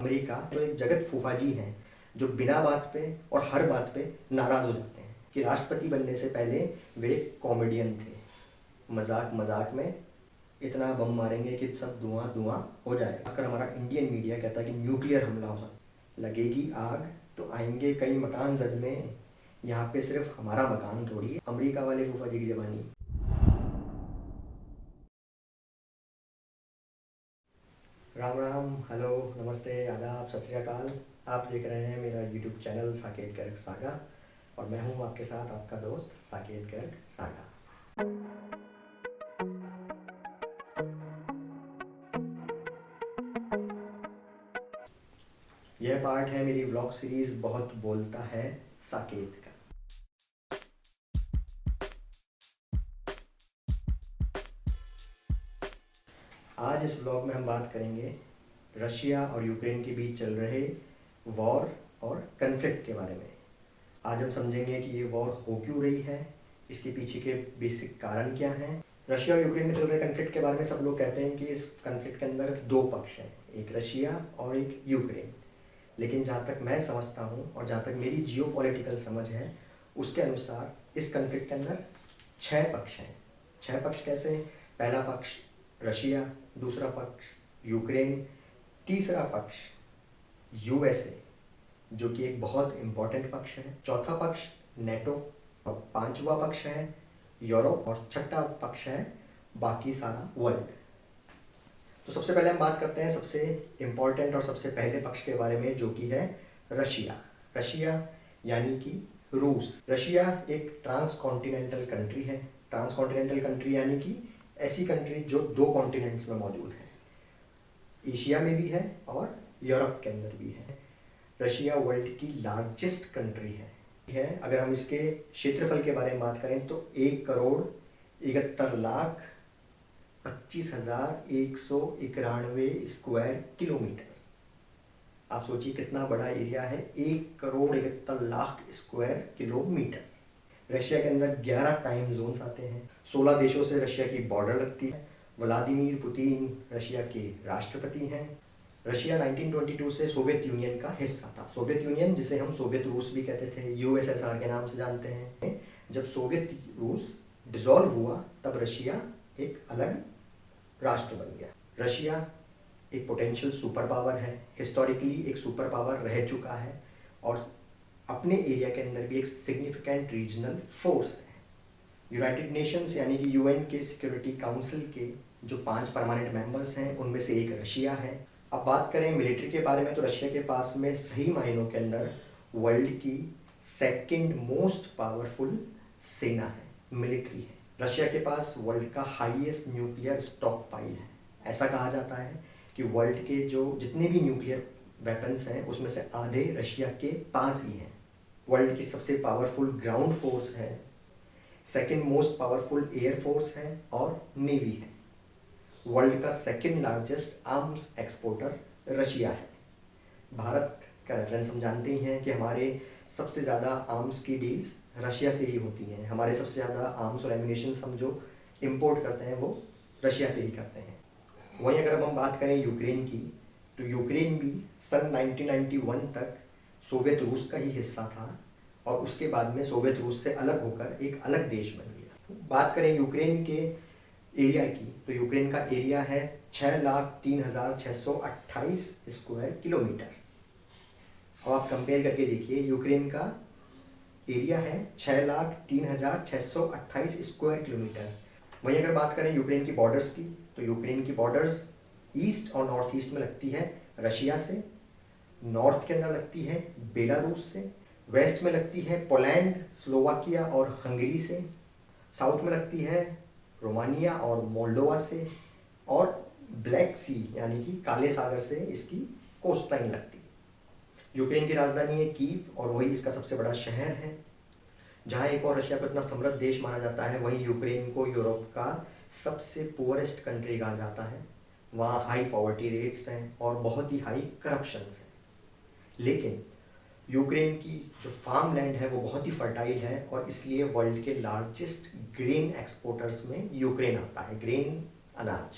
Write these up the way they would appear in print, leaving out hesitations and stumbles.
America तो एक जगत फूफाजी हैं जो बिना बात पे और हर बात पे नाराज हो जाते हैं कि राष्ट्रपति बनने से पहले वे कॉमेडियन थे। मजाक मजाक में इतना बम मारेंगे कि सब धुआं धुआं हो जाएगा। खासकर हमारा इंडियन मीडिया कहता है कि न्यूक्लियर हमला हो सकता, लगेगी आग तो आएंगे कई मकान जलने। यहाँ पे सिर्फ हमारा मकान थोड़ी है। अमेरिका वाले फूफाजी की जबानी। राम राम, हेलो, नमस्ते, आदाब, सत श्री अकाल। आप देख रहे हैं मेरा YouTube channel Saket Garg saga और मैं हूं आपके साथ आपका दोस्त साकेत गर्ग सागा। यह पार्ट है मेरी व्लॉग सीरीज बहुत बोलता है साकेत का। आज इस व्लॉग में हम बात करेंगे रशिया और यूक्रेन के बीच चल रहे वॉर और कन्फ्लिक्ट के बारे में। आज हम समझेंगे कि ये वॉर हो क्यों रही है, इसके पीछे के बेसिक कारण क्या हैं। रशिया और यूक्रेन में चल रहे कन्फ्लिक्ट के बारे में सब लोग कहते हैं कि इस कन्फ्लिक्ट के अंदर दो पक्ष हैं, एक रशिया और एक यूक्रेन। लेकिन जहाँ तक मैं समझता हूँ और जहाँ तक मेरी जियोपॉलिटिकल समझ है उसके अनुसार इस कन्फ्लिक्ट के अंदर 6 पक्ष हैं। 6 पक्ष कैसे? पहला पक्ष रशिया, दूसरा पक्ष यूक्रेन, तीसरा पक्ष यूएसए जो कि एक बहुत इम्पोर्टेंट पक्ष है, चौथा पक्ष नेटो और पांचवा पक्ष है यूरोप और छठा पक्ष है बाकी सारा वर्ल्ड। तो सबसे पहले हम बात करते हैं सबसे इम्पोर्टेंट और सबसे पहले पक्ष के बारे में जो कि है रशिया। रशिया यानी कि रूस। रशिया एक ट्रांस कॉन्टिनेंटल कंट्री है। ट्रांस कॉन्टिनेंटल कंट्री यानी कि ऐसी कंट्री जो 2 कॉन्टिनेंट्स में मौजूद है, एशिया में भी है और यूरोप के अंदर भी है। रशिया वर्ल्ड की लार्जेस्ट कंट्री है। अगर हम इसके क्षेत्रफल के बारे में बात करें तो 1,71,25,191 स्क्वायर किलोमीटर। आप सोचिए कितना बड़ा एरिया है, 1,71,00,000 स्क्वायर किलोमीटर। रशिया के अंदर 11 टाइम जोन्स आते हैं। 16 देशों से रशिया की बॉर्डर लगती है। व्लादिमीर पुतिन रशिया के राष्ट्रपति हैं। रशिया 1922 से सोवियत यूनियन का हिस्सा था। सोवियत यूनियन जिसे हम सोवियत रूस भी कहते थे, यूएसएसआर के नाम से जानते हैं। जब सोवियत रूस डिसॉल्व हुआ तब रशिया एक अलग राष्ट्र बन गया। रशिया एक पोटेंशियल सुपर पावर है, हिस्टोरिकली एक सुपर पावर रह चुका है और अपने एरिया के अंदर भी एक सिग्निफिकेंट रीजनल फोर्स है। यूनाइटेड नेशंस यानी कि यूएन के सिक्योरिटी काउंसिल के जो 5 परमानेंट मेंबर्स हैं उनमें से एक रशिया है। अब बात करें मिलिट्री के बारे में तो रशिया के पास में सही मायनों के अंदर वर्ल्ड की सेकंड मोस्ट पावरफुल सेना है, मिलिट्री है। रशिया के पास वर्ल्ड का हाईएस्ट न्यूक्लियर स्टॉक पाइल है। ऐसा कहा जाता है कि वर्ल्ड के जो जितने भी न्यूक्लियर वेपन्स हैं उसमें से आधे रशिया के पास ही हैं। वर्ल्ड की सबसे पावरफुल ग्राउंड फोर्स है, second most powerful air force है और नेवी है। वर्ल्ड का second largest arms exporter Russia है। भारत का रेफरेंस हम जानते ही हैं कि हमारे सबसे ज़्यादा आर्म्स की डील्स रशिया से ही होती हैं। हमारे सबसे ज़्यादा आर्म्स और एम्यूनिशंस हम जो इंपोर्ट करते हैं वो रशिया से ही करते हैं। वहीं अगर अब हम बात करें यूक्रेन की तो यूक्रेन भी सन 1991 तक सोवियत रूस का ही हिस्सा था और उसके बाद में सोवियत रूस से अलग होकर एक अलग देश बन गया। बात करें यूक्रेन के एरिया की तो यूक्रेन का एरिया है 6,03,628 स्क्वायर किलोमीटर। अब आप कंपेयर करके देखिए, यूक्रेन का एरिया है 6,03,628 स्क्वायर किलोमीटर। वहीं अगर बात करें यूक्रेन की बॉर्डर्स की तो यूक्रेन की बॉर्डर्स ईस्ट और नॉर्थ ईस्ट में लगती है रशिया से, नॉर्थ के अंदर लगती है बेलारूस से, वेस्ट में लगती है पोलैंड, स्लोवाकिया और हंगरी से, साउथ में लगती है रोमानिया और मोल्डोवा से और ब्लैक सी यानी कि काले सागर से इसकी कोस्ट लाइन लगती है। यूक्रेन की राजधानी है कीव और वही इसका सबसे बड़ा शहर है। जहाँ एक और रशिया को इतना समृद्ध देश माना जाता है, वहीं यूक्रेन को यूरोप का सबसे पुअरेस्ट कंट्री कहा जाता है। वहाँ हाई पॉवर्टी रेट्स हैं और बहुत ही हाई करप्शंस हैं। लेकिन यूक्रेन की जो फार्म लैंड है वो बहुत ही फर्टाइल है और इसलिए वर्ल्ड के लार्जेस्ट ग्रेन एक्सपोर्टर्स में यूक्रेन आता है, ग्रेन अनाज।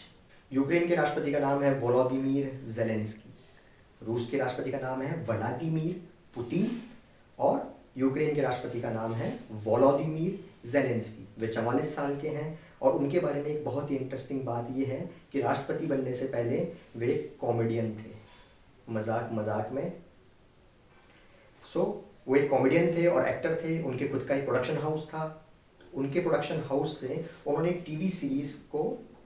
यूक्रेन के राष्ट्रपति का नाम है वोलोदिमीर जेलेंस्की। रूस के राष्ट्रपति का नाम है व्लादिमीर पुतिन और यूक्रेन के राष्ट्रपति का नाम है वोलोदिमीर ज़ेलेंस्की। वे 44 साल के हैं और उनके बारे में एक बहुत ही इंटरेस्टिंग बात यह है कि राष्ट्रपति बनने से पहले वे कॉमेडियन थे, मजाक मजाक में। वो एक कॉमेडियन थे और एक्टर थे। उनके खुद का एक प्रोडक्शन हाउस था। उनके प्रोडक्शन हाउस से उन्होंने एक टीवी सीरीज को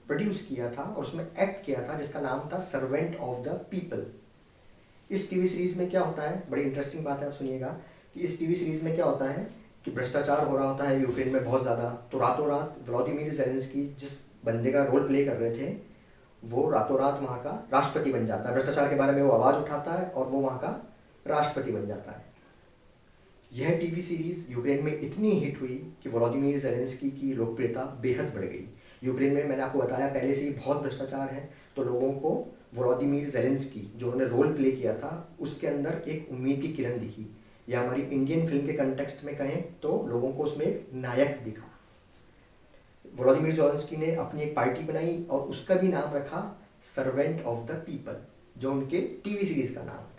प्रोड्यूस किया था और उसमें एक्ट किया था जिसका नाम था सर्वेंट ऑफ द पीपल। इस टीवी सीरीज में क्या होता है, बड़ी इंटरेस्टिंग बात है, आप सुनिएगा कि इस टीवी सीरीज में क्या होता है कि भ्रष्टाचार हो रहा होता है यूक्रेन में बहुत ज़्यादा। तो रातों रात व्लादिमीर ज़ेलेंस्की जिस बंदे का रोल प्ले कर रहे थे वो रातों रात वहाँ का राष्ट्रपति बन जाता है। भ्रष्टाचार के बारे में वो आवाज़ उठाता है और वो वहाँ का राष्ट्रपति बन जाता है। यह टीवी सीरीज यूक्रेन में इतनी हिट हुई कि व्लादिमीर ज़ेलेंस्की की लोकप्रियता बेहद बढ़ गई। यूक्रेन में मैंने आपको बताया पहले से ही बहुत भ्रष्टाचार है, तो लोगों को व्लादिमीर ज़ेलेंस्की जो उन्होंने रोल प्ले किया था उसके अंदर एक उम्मीद की किरण दिखी, या हमारी इंडियन फिल्म के कंटेक्स्ट में कहें तो लोगों को उसमें एक नायक दिखा। व्लादिमीर ज़ेलेंस्की ने अपनी एक पार्टी बनाई और उसका भी नाम रखा सर्वेंट ऑफ द पीपल, जो उनके टीवी सीरीज का नाम था।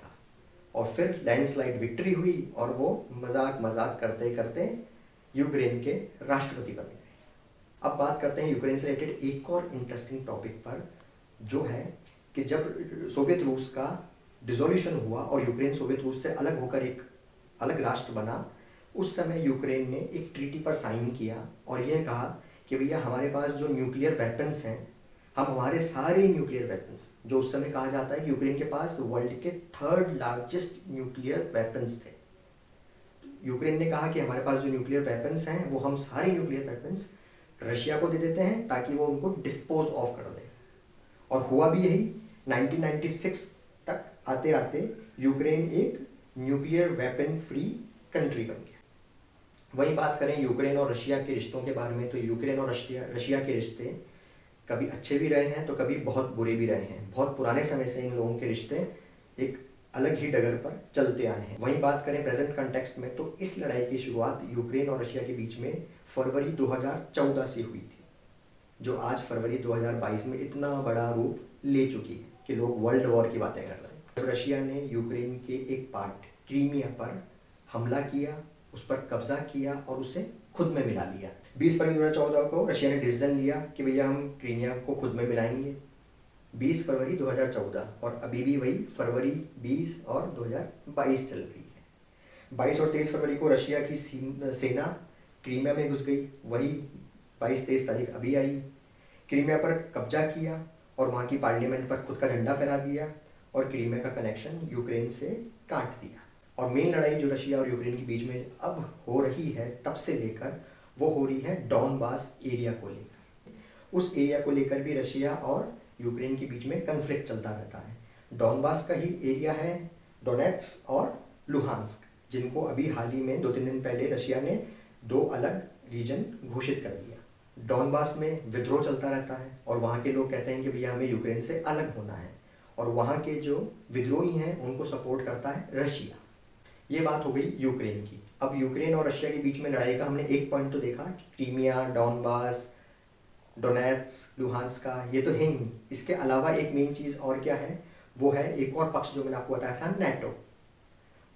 और फिर लैंडस्लाइड विक्ट्री हुई और वो मजाक मजाक करते करते यूक्रेन के राष्ट्रपति बन गए। अब बात करते हैं यूक्रेन से रिलेटेड एक और इंटरेस्टिंग टॉपिक पर, जो है कि जब सोवियत रूस का डिसोल्यूशन हुआ और यूक्रेन सोवियत रूस से अलग होकर एक अलग राष्ट्र बना, उस समय यूक्रेन ने एक ट्रीटी पर साइन किया और यह कहा कि भैया हमारे पास जो न्यूक्लियर वेपन्स हैं, हम हमारे सारे न्यूक्लियर वेपन्स, जो उस समय कहा जाता है कि यूक्रेन के पास वर्ल्ड के 3rd लार्जेस्ट न्यूक्लियर वेपन्स थे। यूक्रेन ने कहा कि हमारे पास जो न्यूक्लियर वेपन्स हैं वो हम सारे न्यूक्लियर वेपन्स रशिया को दे देते हैं ताकि वो उनको डिस्पोज ऑफ कर दे। और हुआ भी यही। 1996 तक आते आते यूक्रेन एक न्यूक्लियर वेपन फ्री कंट्री बन गया। वही बात करें यूक्रेन और रशिया के रिश्तों के बारे में, तो यूक्रेन और रशिया के रिश्ते कभी अच्छे भी रहे हैं तो कभी बहुत बुरे भी रहे हैं। बहुत पुराने समय से इन लोगों के रिश्ते एक अलग ही डगर पर चलते आए हैं। वहीं बात करें प्रेजेंट कंटेक्स्ट में, तो इस लड़ाई की शुरुआत यूक्रेन और रशिया के बीच में फरवरी 2014 से हुई थी, जो आज फरवरी 2022 में इतना बड़ा रूप ले चुकी है कि लोग वर्ल्ड वॉर की बातें कर रहे हैं। जब रशिया ने यूक्रेन के एक पार्ट क्रीमिया पर हमला किया, उस पर कब्जा किया और उसे खुद में मिला लिया। 20 फरवरी 2014 को रशिया ने डिसीजन लिया कि भैया हम क्रीमिया को खुद में मिलाएंगे। 20 फरवरी 2014 और अभी भी वही फरवरी 20 और 2022 चल रही है। 22 और 23 फरवरी को रशिया की सेना क्रीमिया में घुस गई। वही 22-23 तारीख अभी आई। क्रीमिया पर कब्जा किया और वहाँ की पार्लियामेंट पर खुद का झंडा फहरा दिया और क्रीमिया का कनेक्शन यूक्रेन से काट दिया। और मेन लड़ाई जो रशिया और यूक्रेन के बीच में अब हो रही है तब से लेकर, वो हो रही है डॉनबास एरिया को लेकर। उस एरिया को लेकर भी रशिया और यूक्रेन के बीच में कन्फ्लिक्ट चलता रहता है। डॉनबास का ही एरिया है डोनेट्स्क और लुहांस्क, जिनको अभी हाल ही में 2-3 दिन पहले रशिया ने 2 अलग रीजन घोषित कर दिया। डॉनबास में विद्रोह चलता रहता है और वहाँ के लोग कहते हैं कि भैया हमें यूक्रेन से अलग होना है, और वहाँ के जो विद्रोही हैं उनको सपोर्ट करता है रशिया। ये बात हो गई यूक्रेन की। अब यूक्रेन और रशिया के बीच में लड़ाई का हमने एक पॉइंट तो देखा, क्रीमिया, डॉनबास, डोनेट्स्क, लुहांस्क का, ये तो है ही। इसके अलावा एक मेन चीज़ और क्या है, वो है एक और पक्ष जो मैंने आपको बताया था, नेटो।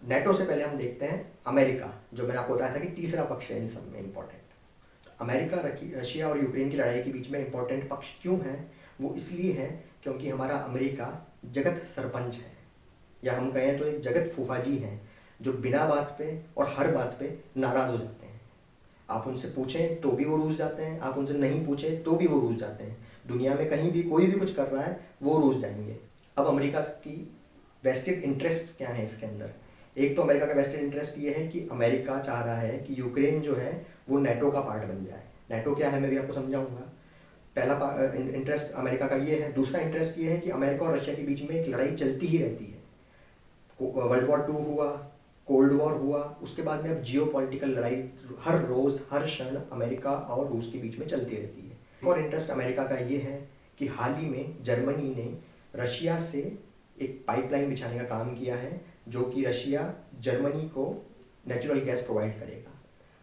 नेटो से पहले हम देखते हैं अमेरिका, जो मैंने आपको बताया था कि तीसरा पक्ष है इन सब में इम्पोर्टेंट। तो अमेरिका, रशिया और यूक्रेन की लड़ाई के बीच में इम्पोर्टेंट पक्ष क्यों है, वो इसलिए है क्योंकि हमारा अमेरिका जगत सरपंच है, या हम कहें तो एक जगत फूफाजी हैं, जो बिना बात पे और हर बात पे नाराज़ हो जाते हैं। आप उनसे पूछें तो भी वो रूस जाते हैं, आप उनसे नहीं पूछें तो भी वो रूस जाते हैं। दुनिया में कहीं भी कोई भी कुछ कर रहा है वो रूस जाएंगे। अब अमेरिका की वेस्टेड इंटरेस्ट क्या है इसके अंदर? एक तो अमेरिका का वेस्टेड इंटरेस्ट ये है कि अमेरिका चाह रहा है कि यूक्रेन जो है वो नेटो का पार्ट बन जाए। नेटो क्या है मैं भी आपको समझाऊंगा। पहला इंटरेस्ट अमेरिका का ये है। दूसरा इंटरेस्ट ये है कि अमेरिका और रशिया के बीच में एक लड़ाई चलती ही रहती है। वर्ल्ड वॉर 2 हुआ, कोल्ड वॉर हुआ, उसके बाद में अब जियो पॉलिटिकल लड़ाई हर रोज़ हर क्षण अमेरिका और रूस के बीच में चलती रहती है। एक और इंटरेस्ट अमेरिका का ये है कि हाल ही में जर्मनी ने रशिया से एक पाइपलाइन बिछाने का काम किया है, जो कि रशिया जर्मनी को नेचुरल गैस प्रोवाइड करेगा।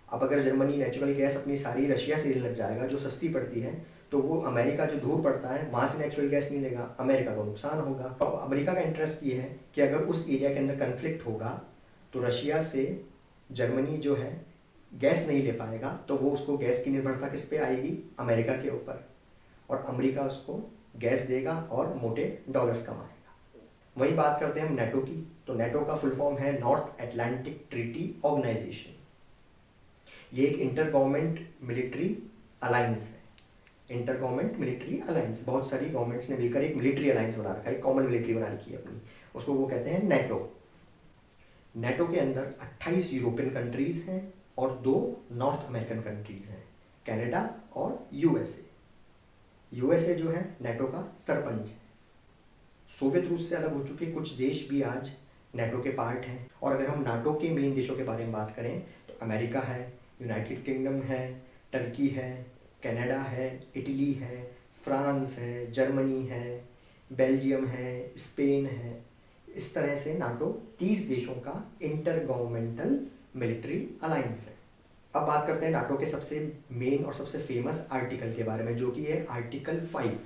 अब अगर जर्मनी नेचुरल गैस अपनी सारी रशिया से लग जाएगा, जो सस्ती पड़ती है, तो वो अमेरिका जो दूर पड़ता है वहाँ से नेचुरल गैस नहीं लेगा, अमेरिका को नुकसान होगा। तो अमेरिका का इंटरेस्ट ये है कि अगर उस एरिया के अंदर कन्फ्लिक्ट होगा तो रशिया से जर्मनी जो है गैस नहीं ले पाएगा, तो वो उसको गैस की निर्भरता किस पे आएगी, अमेरिका के ऊपर, और अमेरिका उसको गैस देगा और मोटे डॉलर्स कमाएगा। वही बात करते हैं हम नेटो की, तो नेटो का फुल फॉर्म है नॉर्थ अटलांटिक ट्रीटी ऑर्गेनाइजेशन। ये एक इंटर गवर्नमेंट मिलिट्री अलायंस है। इंटर गवर्नमेंट मिलिट्री अलायंस, बहुत सारी गवर्नमेंट्स ने मिलकर एक मिलिट्री अलायंस बना रखा है, एक कॉमन मिलिट्री बना रखी है अपनी, उसको वो कहते हैं नेटो। नेटो के अंदर 28 यूरोपियन कंट्रीज हैं और 2 नॉर्थ अमेरिकन कंट्रीज हैं, कनाडा और यूएसए। यूएसए जो है नेटो का सरपंच है। सोवियत रूस से अलग हो चुके कुछ देश भी आज नेटो के पार्ट हैं। और अगर हम नाटो के मेन देशों के बारे में बात करें तो अमेरिका है, यूनाइटेड किंगडम है, टर्की है, कनाडा है, इटली है, फ्रांस है, जर्मनी है, बेल्जियम है, स्पेन है। इस तरह से नाटो 30 देशों का इंटर गवर्नमेंटल मिलिट्री अलायंस है। अब बात करते हैं नाटो के सबसे मेन और सबसे फेमस आर्टिकल के बारे में, जो कि है आर्टिकल 5।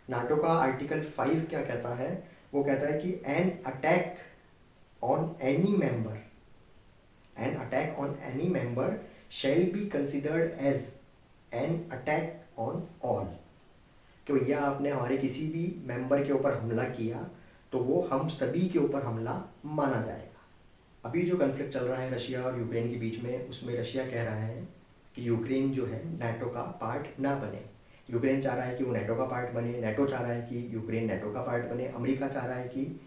नाटो का आर्टिकल 5 क्या कहता है, वो कहता है कि an attack on any member shall be considered as an attack on all. कि भैया आपने हमारे किसी भी मेंबर के ऊपर हमला किया तो वो हम सभी के ऊपर हमला माना जाएगा। अभी जो कन्फ्लिक्ट चल रहा है रशिया और यूक्रेन के बीच में, उसमें रशिया कह रहा है कि यूक्रेन जो है नाटो का पार्ट ना बने। यूक्रेन चाह रहा है कि वो नाटो का पार्ट बने, नाटो चाह रहा है कि यूक्रेन नाटो का पार्ट बने, अमेरिका चाह रहा है कि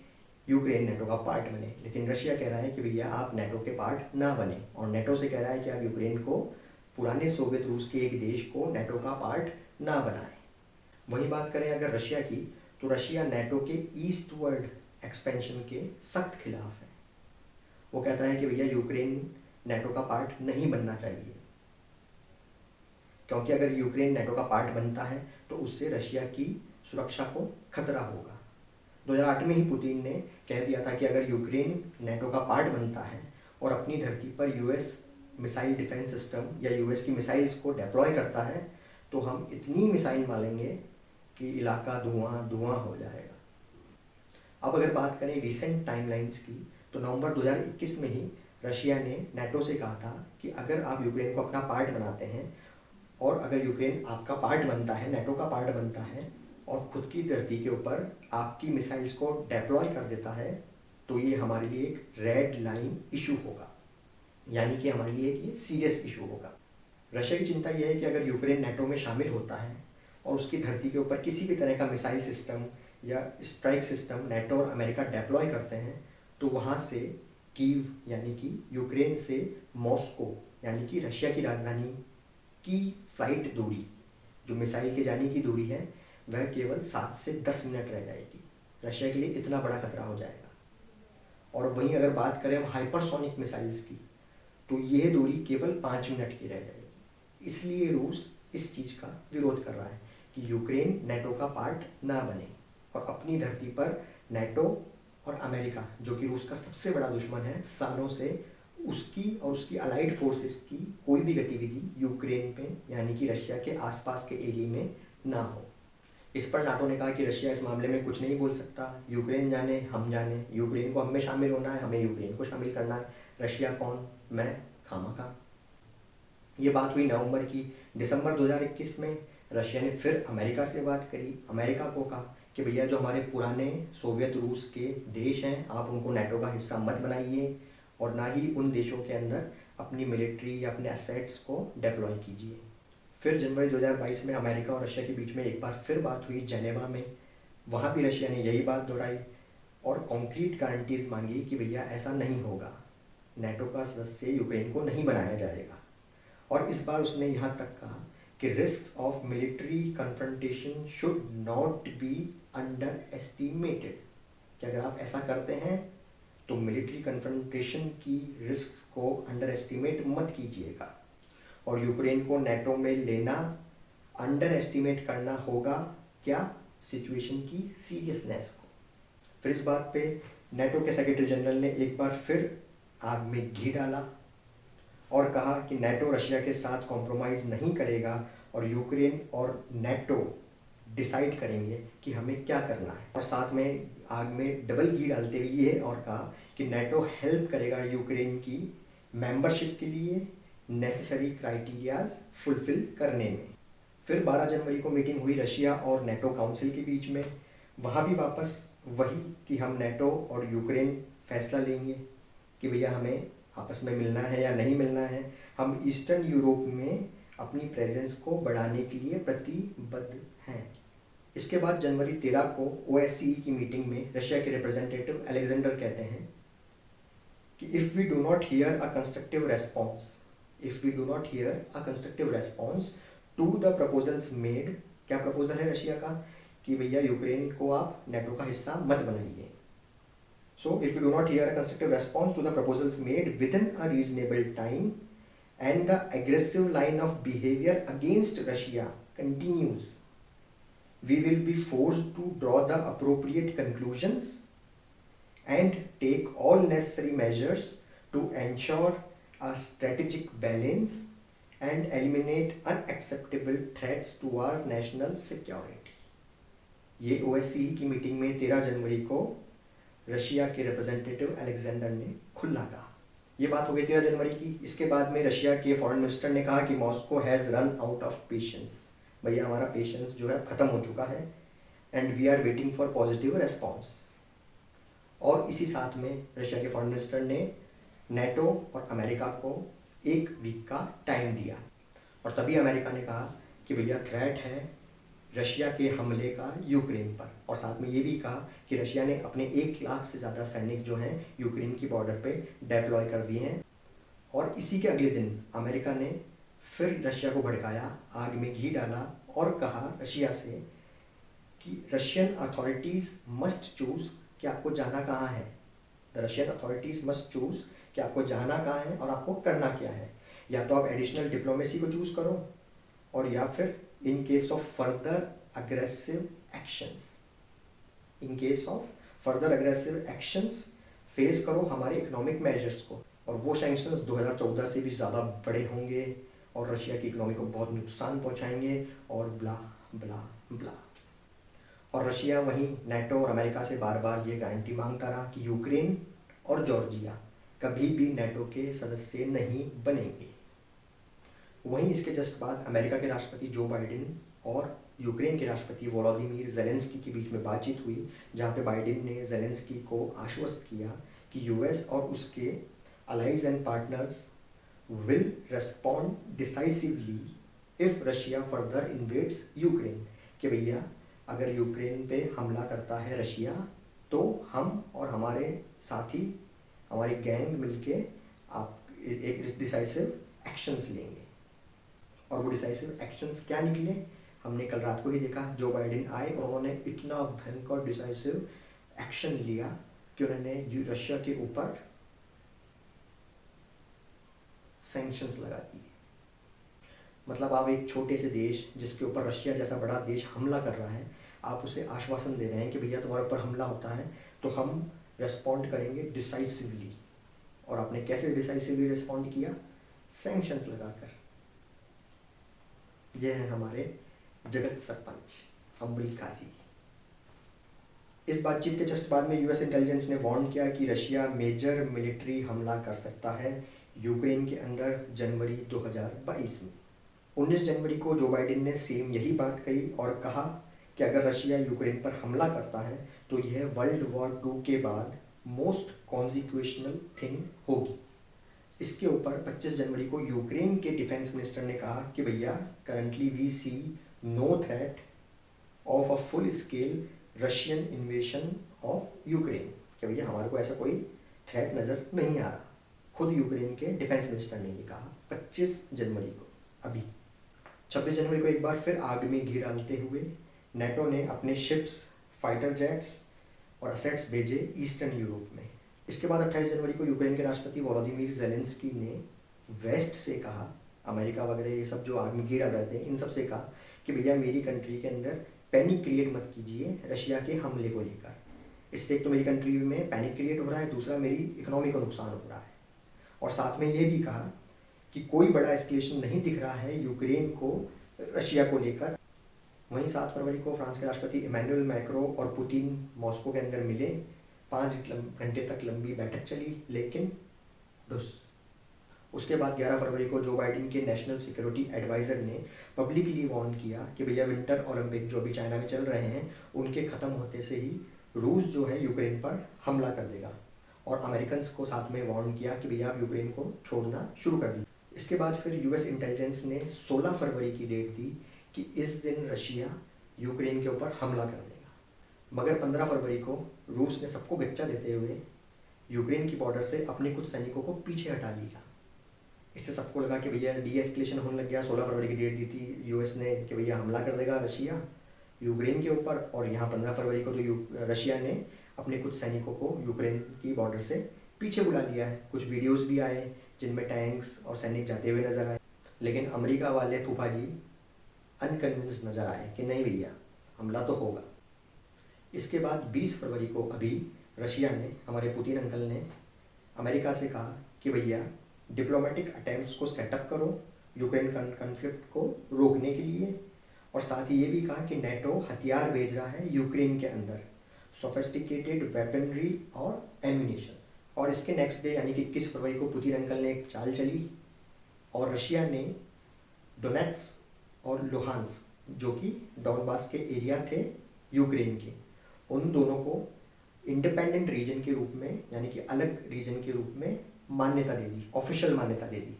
यूक्रेन नाटो का पार्ट बने। लेकिन रशिया कह रहा है कि भैया आप नाटो के पार्ट ना बने, और नाटो से कह रहा है कि आप यूक्रेन को, पुराने सोवियत रूस के एक देश को नाटो का पार्ट ना बनाएं। वही बात करें अगर रशिया की, तो रशिया नाटो के ईस्टवर्ड एक्सपेंशन के सख्त खिलाफ है। वो कहता है कि भैया यूक्रेन नाटो का पार्ट नहीं बनना चाहिए, क्योंकि अगर यूक्रेन नाटो का पार्ट बनता है तो उससे रशिया की सुरक्षा को खतरा होगा। 2008 में ही पुतिन ने कह दिया था कि अगर यूक्रेन नाटो का पार्ट बनता है और अपनी धरती पर यूएस मिसाइल डिफेंस सिस्टम या यूएस की मिसाइल्स को डिप्लॉय करता है तो हम इतनी मिसाइल मारेंगे कि इलाका धुआं धुआं हो जाएगा। अब अगर बात करें रिसेंट टाइमलाइंस की, तो नवंबर 2021 में ही रशिया ने नाटो से कहा था कि अगर आप यूक्रेन को अपना पार्ट बनाते हैं और अगर यूक्रेन आपका पार्ट बनता है, नाटो का पार्ट बनता है और खुद की धरती के ऊपर आपकी मिसाइल्स को डिप्लॉय कर देता है, तो ये हमारे लिए एक रेड लाइन इशू होगा, यानी कि हमारे लिए एक ये सीरियस इशू होगा। रशिया की चिंता यह है कि अगर यूक्रेन नाटो में शामिल होता है और उसकी धरती के ऊपर किसी भी तरह का मिसाइल सिस्टम या स्ट्राइक सिस्टम नाटो और अमेरिका डिप्लॉय करते हैं, तो वहाँ से कीव यानी कि यूक्रेन से मॉस्को यानी कि रशिया की राजधानी की फ्लाइट दूरी, जो मिसाइल के जाने की दूरी है, वह केवल 7 से 10 मिनट रह जाएगी। रशिया के लिए इतना बड़ा खतरा हो जाएगा। और वहीं अगर बात करें हम हाइपरसोनिक मिसाइल्स की, तो यह दूरी केवल 5 मिनट की रह जाएगी। इसलिए रूस इस चीज़ का विरोध कर रहा है कि यूक्रेन नाटो का पार्ट ना बने और अपनी धरती पर नाटो और अमेरिका, जो कि रूस का सबसे बड़ा दुश्मन है सालों से, उसकी और उसकी अलाइड फोर्सेस की कोई भी गतिविधि यूक्रेन पे यानी कि रशिया के आसपास के एरिया में ना हो। इस पर नाटो ने कहा कि रशिया इस मामले में कुछ नहीं बोल सकता, यूक्रेन जाने हम जाने, यूक्रेन को हमें शामिल होना है, हमें यूक्रेन को शामिल करना है, रशिया कौन मैं खामखा। ये बात हुई नवंबर की। दिसंबर 2021 में रशिया ने फिर अमेरिका से बात करी। अमेरिका को कहा कि भैया जो हमारे पुराने सोवियत रूस के देश हैं, आप उनको नाटो का हिस्सा मत बनाइए और ना ही उन देशों के अंदर अपनी मिलिट्री या अपने एसेट्स को डिप्लॉय कीजिए। फिर जनवरी 2022 में अमेरिका और रशिया के बीच में एक बार फिर बात हुई जेनेवा में। वहाँ भी रशिया ने यही बात दोहराई और कॉन्क्रीट गारंटीज मांगी कि भैया ऐसा नहीं होगा, नाटो का सदस्य यूक्रेन को नहीं बनाया जाएगा। और इस बार उसने यहाँ तक कहा कि risk of military confrontation should not be under estimated, कि अगर आप ऐसा करते हैं तो मिलिट्री कन्फ्रंटेशन की रिस्क को अंडर एस्टिमेट मत कीजिएगा और यूक्रेन को नाटो में लेना अंडर एस्टिमेट करना होगा क्या, सिचुएशन की सीरियसनेस को। फिर इस बात पे नाटो के सेक्रेटरी जनरल ने एक बार फिर आग में घी डाला और कहा कि नाटो रशिया के साथ कॉम्प्रोमाइज़ नहीं करेगा और यूक्रेन और नेटो डिसाइड करेंगे कि हमें क्या करना है। और साथ में आग में डबल घी डालते हुए ये और कहा कि नेटो हेल्प करेगा यूक्रेन की मेंबरशिप के लिए नेसेसरी क्राइटेरियाज फुलफिल करने में। फिर 12 जनवरी को मीटिंग हुई रशिया और नेटो काउंसिल के बीच में। वहाँ भी वापस वही कि हम नेटो और यूक्रेन फैसला लेंगे कि भैया हमें आपस में मिलना है या नहीं मिलना है। हम ईस्टर्न यूरोप में अपनी प्रेजेंस को बढ़ाने के लिए प्रतिबद्ध हैं। इसके बाद जनवरी 13 को OSCE की मीटिंग में रशिया के रिप्रेजेंटेटिव अलेक्जेंडर कहते हैं कि if we do not hear a constructive response to the proposals made, क्या प्रपोजल है रशिया का कि भैया यूक्रेन को आप नेटो का हिस्सा मत बनाइए। So if we do not hear a constructive response to the proposals made within a reasonable time and the aggressive line of behavior against Russia continues, we will be forced to draw the appropriate conclusions and take all necessary measures to ensure a strategic balance and eliminate unacceptable threats to our national security. ये OSCE की meeting में 13 जनवरी को Russia के representative Alexander ने खुला कहा। ये बात हो गई 13 जनवरी की। इसके बाद में रशिया के फॉरेन मिनिस्टर ने कहा कि Moscow has run out of patience, भैया हमारा पेशेंस जो है ख़त्म हो चुका है and we are waiting for positive response. और इसी साथ में रशिया के फॉरेन मिनिस्टर ने नेटो और अमेरिका को 1 वीक का टाइम दिया। और तभी अमेरिका ने कहा कि भैया थ्रेट है रशिया के हमले का यूक्रेन पर। और साथ में ये भी कहा कि रशिया ने अपने 1 लाख से ज़्यादा सैनिक जो हैं यूक्रेन की बॉर्डर पे डिप्लॉय कर दिए हैं। और इसी के अगले दिन अमेरिका ने फिर रशिया को भड़काया, आग में घी डाला और कहा रशिया से कि रशियन अथॉरिटीज़ मस्ट चूज़ कि आपको जाना कहाँ है। The Russian authorities must choose कि आपको जाना कहाँ है और आपको करना क्या है। या तो आप एडिशनल डिप्लोमेसी को चूज़ करो और या फिर in case of further aggressive actions face करो हमारे इकोनॉमिक मेजर्स को। और वो सैंक्शंस 2014 से भी ज़्यादा बड़े होंगे और रशिया की इकोनॉमी को बहुत नुकसान पहुंचाएंगे और ब्ला ब्ला ब्ला। और रशिया वहीं नेटो और अमेरिका से बार बार ये गारंटी मांगता रहा कि यूक्रेन और जॉर्जिया कभी भी नेटो के सदस्य नहीं बनेंगे। वहीं इसके जस्ट बाद अमेरिका के राष्ट्रपति जो बाइडेन और यूक्रेन के राष्ट्रपति वोलोदिमीर ज़ेलेंस्की के बीच में बातचीत हुई, जहां पे बाइडेन ने ज़ेलेंस्की को आश्वस्त किया कि यूएस और उसके allies and partners will respond decisively if Russia further invades Ukraine, कि भैया अगर यूक्रेन पे हमला करता है रशिया तो हम और हमारे साथी हमारी गैंग मिलके आप एक डिसाइसिव एक्शंस लेंगे। और वो डिसाइसिव एक्शंस क्या निकले हमने कल रात को ही देखा। जो बाइडेन आए और उन्होंने इतना भयंकर डिसाइसिव एक्शन लिया कि उन्होंने रशिया के ऊपर सैंक्शंस लगा दिए। मतलब आप एक छोटे से देश जिसके ऊपर रशिया जैसा बड़ा देश हमला कर रहा है, आप उसे आश्वासन दे रहे हैं कि भैया तुम्हारे ऊपर हमला होता है तो हम रेस्पॉन्ड करेंगे डिसाइसिवली। और आपने कैसे डिसाइसिवली रेस्पॉन्ड किया? सैंक्शंस लगाकर। ये है हमारे जगत सरपंच अम्बिका जी। इस बातचीत के जस्ट बाद में यूएस इंटेलिजेंस ने वार्न किया कि रशिया मेजर मिलिट्री हमला कर सकता है यूक्रेन के अंदर जनवरी 2022 में। 19 जनवरी को जो बाइडेन ने सेम यही बात कही और कहा कि अगर रशिया यूक्रेन पर हमला करता है तो यह वर्ल्ड वॉर 2 के बाद मोस्ट कॉन्सिक्वेशनल थिंग होगी। इसके ऊपर 25 जनवरी को यूक्रेन के डिफेंस मिनिस्टर ने कहा कि भैया currently we see no threat of a full scale Russian invasion of Ukraine, कि भैया हमारे को ऐसा कोई थ्रेट नज़र नहीं आ रहा। खुद यूक्रेन के डिफेंस मिनिस्टर ने ये कहा 25 जनवरी को। अभी 26 जनवरी को एक बार फिर आग में घी डालते हुए नेटो ने अपने शिप्स, फाइटर जेट्स और असेट्स भेजे ईस्टर्न यूरोप में। इसके बाद 28 जनवरी को यूक्रेन के राष्ट्रपति वोलोदिमीर ज़ेलेंस्की ने वेस्ट से कहा, अमेरिका वगैरह ये सब जो आग में घी डाल रहे थे इन सब से कहा कि भैया मेरी कंट्री के अंदर पैनिक क्रिएट मत कीजिए रशिया के हमले को लेकर। इससे एक तो मेरी कंट्री में पैनिक क्रिएट हो रहा है, दूसरा मेरी इकोनॉमी को नुकसान हो रहा है। और साथ में ये भी कहा कि कोई बड़ा एस्केलेशन नहीं दिख रहा है यूक्रेन को रशिया को लेकर। वहीं 7 फरवरी को फ्रांस के राष्ट्रपति इमैनुअल मैक्रो और पुतिन मॉस्को के अंदर मिले। 5 घंटे तक लंबी बैठक चली, लेकिन उसके बाद 11 फरवरी को जो बाइडेन के नेशनल सिक्योरिटी एडवाइज़र ने पब्लिकली वार्न किया कि भैया विंटर ओलंपिक जो अभी चाइना में चल रहे हैं उनके ख़त्म होते से ही रूस जो है यूक्रेन पर हमला कर देगा, और अमेरिकन को साथ में वार्न किया कि भैया आप यूक्रेन को छोड़ना शुरू कर दीजिए। इसके बाद फिर यूएस इंटेलिजेंस ने 16 फरवरी की डेट दी कि इस दिन रशिया यूक्रेन के ऊपर हमला कर देगा, मगर 15 फरवरी को रूस ने सबको गच्चा देते हुए यूक्रेन की बॉर्डर से अपने कुछ सैनिकों को पीछे हटा लिया। इससे सबको लगा कि भैया डी एस्केलेशन होने लग गया। 16 फरवरी की डेट दी थी यूएस ने कि भैया हमला कर देगा रशिया यूक्रेन के ऊपर, और यहाँ 15 फरवरी को तो रशिया ने अपने कुछ सैनिकों को यूक्रेन की बॉर्डर से पीछे बुला लिया है। कुछ वीडियोस भी आए जिनमें टैंक्स और सैनिक जाते हुए नजर आए, लेकिन अमेरिका वाले फूफा जी अनकन्विंस्ड नजर आए कि नहीं भैया हमला तो होगा। इसके बाद 20 फरवरी को अभी रशिया ने, हमारे पुतिन अंकल ने अमेरिका से कहा कि भैया डिप्लोमेटिक अटेम्प्ट्स को सेटअप करो यूक्रेन कॉन्फ्लिक्ट को रोकने के लिए, और साथ ही ये भी कहा कि नेटो हथियार भेज रहा है यूक्रेन के अंदर, सोफिस्टिकेटेड वेपनरी और एम्यूनिशंस। और इसके नेक्स्ट डे यानी कि 21 फरवरी को पुतिन अंकल ने एक चाल चली और रशिया ने डोनेट्स्क और लुहांस्क जो कि डॉनबास के एरिया थे यूक्रेन के, उन दोनों को इंडिपेंडेंट रीजन के रूप में यानी कि अलग रीजन के रूप में मान्यता दे दी, ऑफिशियल मान्यता दे दी,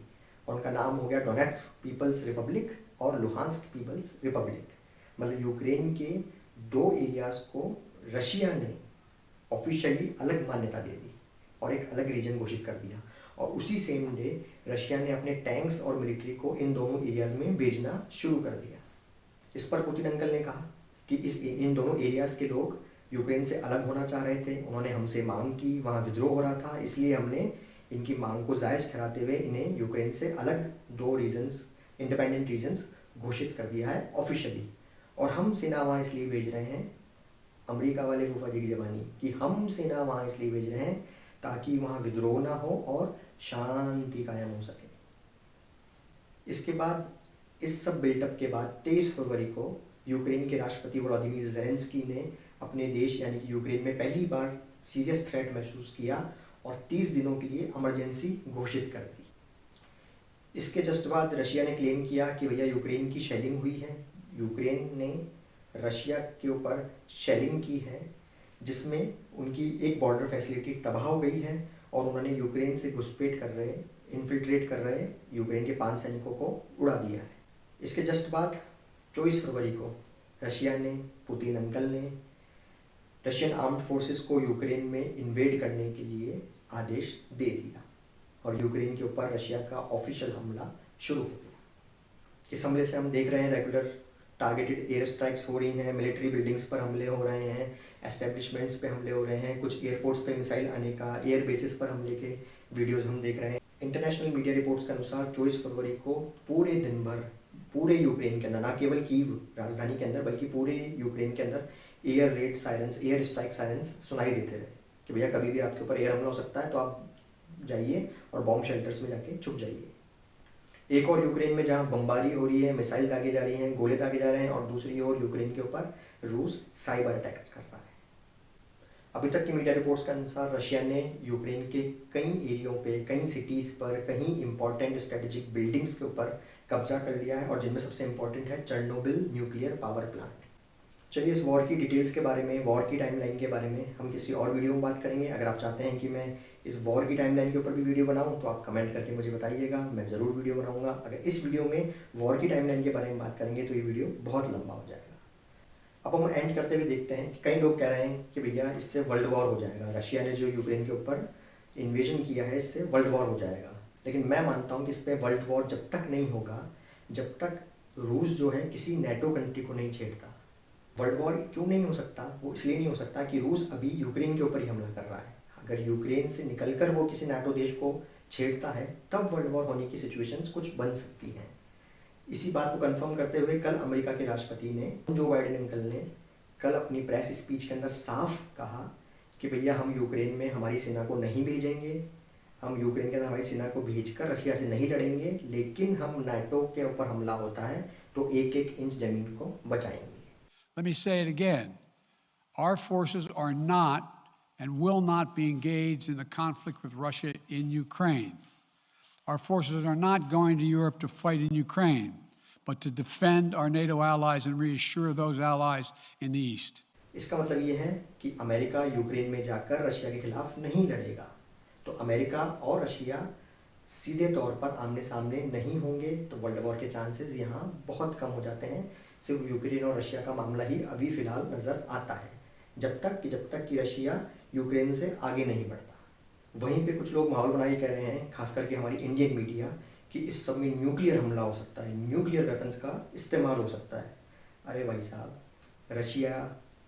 और उनका नाम हो गया डोनेट्स्क पीपल्स रिपब्लिक और लुहांस्क पीपल्स रिपब्लिक। मतलब यूक्रेन के 2 एरियाज को रशिया ने ऑफिशियली अलग मान्यता दे दी और एक अलग रीजन घोषित कर दिया, और उसी सेम डे रशिया ने अपने टैंक्स और मिलिट्री को इन दोनों एरियाज में भेजना शुरू कर दिया। इस पर पुतिन अंकल ने कहा कि इन दोनों एरियाज के लोग यूक्रेन से अलग होना चाह रहे थे, उन्होंने हमसे मांग की, वहाँ विद्रोह हो रहा था, इसलिए हमने इनकी मांग को जायज़ ठहराते हुए इन्हें यूक्रेन से अलग 2 रीजन्स, इंडिपेंडेंट रीजन्स घोषित कर दिया है ऑफिशियली। और हम सेना वहाँ इसलिए भेज रहे हैं, अमेरिका वाले फूफा जी की ज़बानी, कि हम सेना वहाँ इसलिए भेज रहे हैं ताकि वहाँ विद्रोह ना हो और शांति कायम हो सके। इसके बाद इस सब बिल्टअप के बाद 23 फरवरी को यूक्रेन के राष्ट्रपति व्लादिमीर ज़ेलेंस्की ने अपने देश यानी कि यूक्रेन में पहली बार सीरियस थ्रेट महसूस किया और 30 दिनों के लिए इमरजेंसी घोषित कर दी। इसके जस्ट बाद रशिया ने क्लेम किया कि भैया यूक्रेन की शेलिंग हुई है। यूक्रेन ने रशिया के ऊपर शेलिंग की है जिसमें उनकी एक बॉर्डर फैसिलिटी तबाह हो गई है, और उन्होंने यूक्रेन से घुसपैठ कर रहे, इन्फिल्ट्रेट कर रहे यूक्रेन के 5 सैनिकों को उड़ा दिया है। इसके जस्ट बाद 24 फरवरी को रशिया ने, पुतिन अंकल ने रशियन आर्म्ड फोर्सेस को यूक्रेन में इन्वेड करने के लिए आदेश दे दिया, और यूक्रेन के ऊपर रशिया का ऑफिशियल हमला शुरू हो गया। इस हमले से हम देख रहे हैं रेगुलर टारगेटेड एयर स्ट्राइक्स हो रही हैं, मिलिट्री बिल्डिंग्स पर हमले हो रहे हैं, एस्टेब्लिशमेंट्स पे हमले हो रहे हैं, कुछ एयरपोर्ट्स पे मिसाइल आने का, एयर बेसिस पर हमले के वीडियोज़ हम देख रहे हैं। इंटरनेशनल मीडिया रिपोर्ट्स के अनुसार 24 फरवरी को पूरे दिन भर पूरे यूक्रेन के अंदर, ना केवल कीव राजधानी के अंदर बल्कि पूरे यूक्रेन के अंदर air red sirens, air strike sirens सुनाई देते रहे कि भैया कभी भी आपके ऊपर एयर हमला हो सकता है, तो आप जाइए और बॉम्ब शेल्टर्स में जाके छुप जाइए। एक और यूक्रेन में जहां बमबारी हो रही है, मिसाइल दागे जा रही हैं, गोले दागे जा रहे हैं, और दूसरी ओर यूक्रेन के ऊपर रूस साइबर अटैक्स कर रहा है। अभी तक की मीडिया रिपोर्ट्स के अनुसार रशिया ने यूक्रेन के कई एरियो पे, कई सिटीज़ पर, कहीं इंपॉर्टेंट स्ट्रेटेजिक बिल्डिंग्स के ऊपर कब्जा कर लिया है, और जिनमें सबसे इंपॉर्टेंट है चेर्नोबिल न्यूक्लियर पावर प्लांट। चलिए इस वॉर की डिटेल्स के बारे में, वॉर की टाइमलाइन के बारे में हम किसी और वीडियो में बात करेंगे। अगर आप चाहते हैं कि मैं इस वॉर की टाइमलाइन के ऊपर भी वीडियो बनाऊं तो आप कमेंट करके मुझे बताइएगा, मैं ज़रूर वीडियो बनाऊंगा। अगर इस वीडियो में वॉर की टाइमलाइन के बारे में बात करेंगे तो ये वीडियो बहुत लंबा हो जाएगा। अब हम एंड करते हुए देखते हैं कि कई लोग कह रहे हैं कि भैया इससे वर्ल्ड वॉर हो जाएगा, रशिया ने जो यूक्रेन के ऊपर इन्वेजन किया है इससे वर्ल्ड वॉर हो जाएगा। लेकिन मैं मानता हूँ कि इस पर वर्ल्ड वॉर जब तक नहीं होगा जब तक रूस जो है किसी नेटो कंट्री को नहीं छेड़ता। वर्ल्ड वॉर क्यों नहीं हो सकता? वो इसलिए नहीं हो सकता कि रूस अभी यूक्रेन के ऊपर ही हमला कर रहा है। अगर यूक्रेन से निकलकर वो किसी नाटो देश को छेड़ता है तब वर्ल्ड वॉर होने की सिचुएशंस कुछ बन सकती हैं। इसी बात को कंफर्म करते हुए कल अमेरिका के राष्ट्रपति ने, जो बाइडेन अंकल ने कल अपनी प्रेस स्पीच के अंदर साफ कहा कि भैया हम यूक्रेन में हमारी सेना को नहीं भेजेंगे, हम यूक्रेन के अंदर हमारी सेना को भेजकर रशिया से नहीं लड़ेंगे, लेकिन हम नाटो के ऊपर हमला होता है तो एक एक इंच जमीन को बचाएंगे। Let me say it again. Our forces are not and will not be engaged in the conflict with Russia in Ukraine. Our forces are not going to Europe to fight in Ukraine, but to defend our NATO allies and reassure those allies in the East. इसका मतलब ये है कि America Ukraine में जाकर Russia के खिलाफ नहीं लड़ेगा। तो अमेरिका और रशिया सीधे तौर पर आमने सामने नहीं होंगे, तो वर्ल्ड वॉर के चांसेस यहाँ बहुत कम हो जाते हैं। सिर्फ यूक्रेन और रशिया का मामला ही अभी फ़िलहाल नज़र आता है, जब तक कि रशिया यूक्रेन से आगे नहीं बढ़ता। वहीं पे कुछ लोग माहौल बना के कह रहे हैं, खास करके हमारी इंडियन मीडिया, कि इस सब में न्यूक्लियर हमला हो सकता है, न्यूक्लियर वेपन्स का इस्तेमाल हो सकता है। अरे भाई साहब, रशिया,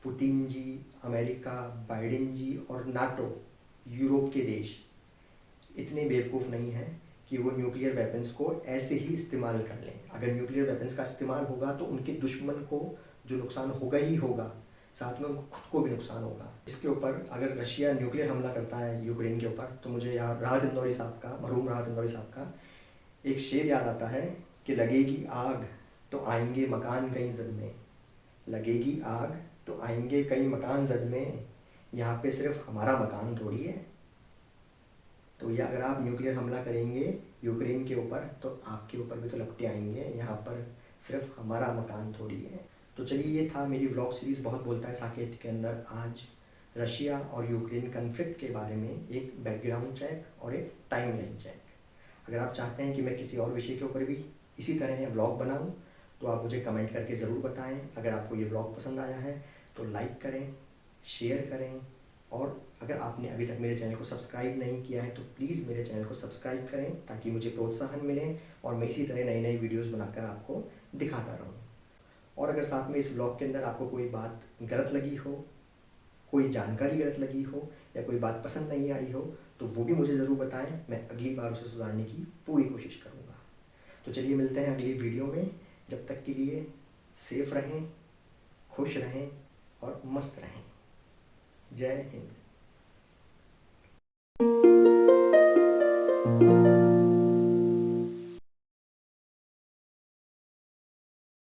पुतिन जी, अमेरिका, बाइडेन जी और नाटो, यूरोप के देश इतने बेवकूफ़ नहीं हैं कि वो न्यूक्लियर वेपन्स को ऐसे ही इस्तेमाल कर लें। अगर न्यूक्लियर वेपन्स का इस्तेमाल होगा तो उनके दुश्मन को जो नुकसान होगा ही होगा, साथ में उनको खुद को भी नुकसान होगा। इसके ऊपर अगर रशिया न्यूक्लियर हमला करता है यूक्रेन के ऊपर, तो मुझे यहाँ राहत इंदौरी साहब का, मरहूम राहत इंदौरी साहब का एक शेर याद आता है कि लगेगी आग तो आएंगे मकान कई जद में, लगेगी आग तो आएंगे कई मकान जद में, यहाँ पे सिर्फ हमारा मकान थोड़ी है। तो ये अगर आप न्यूक्लियर हमला करेंगे यूक्रेन के ऊपर, तो आपके ऊपर भी तो लपटे आएंगे, यहाँ पर सिर्फ हमारा मकान थोड़ी है। तो चलिए, ये था मेरी व्लॉग सीरीज़ बहुत बोलता है साकेत के अंदर आज रशिया और यूक्रेन कन्फ्लिक्ट के बारे में एक बैकग्राउंड चेक और एक टाइमलाइन चेक। अगर आप चाहते हैं कि मैं किसी और विषय के ऊपर भी इसी तरह व्लॉग बनाऊं, तो आप मुझे कमेंट करके ज़रूर बताएं। अगर आपको ये व्लॉग पसंद आया है तो लाइक करें, शेयर करें, और अगर आपने अभी तक मेरे चैनल को सब्सक्राइब नहीं किया है तो प्लीज़ मेरे चैनल को सब्सक्राइब करें, ताकि मुझे प्रोत्साहन मिले और मैं इसी तरह नई नई वीडियोस बनाकर आपको दिखाता रहूं। और अगर साथ में इस व्लॉग के अंदर आपको कोई बात गलत लगी हो, कोई जानकारी गलत लगी हो, या कोई बात पसंद नहीं आई हो, तो वो भी मुझे ज़रूर बताएं। मैं अगली बार उसे सुधारने की पूरी कोशिश करूँगा। तो चलिए, मिलते हैं अगली वीडियो में। जब तक के लिए सेफ रहें, खुश रहें और मस्त रहें। जय हिंद।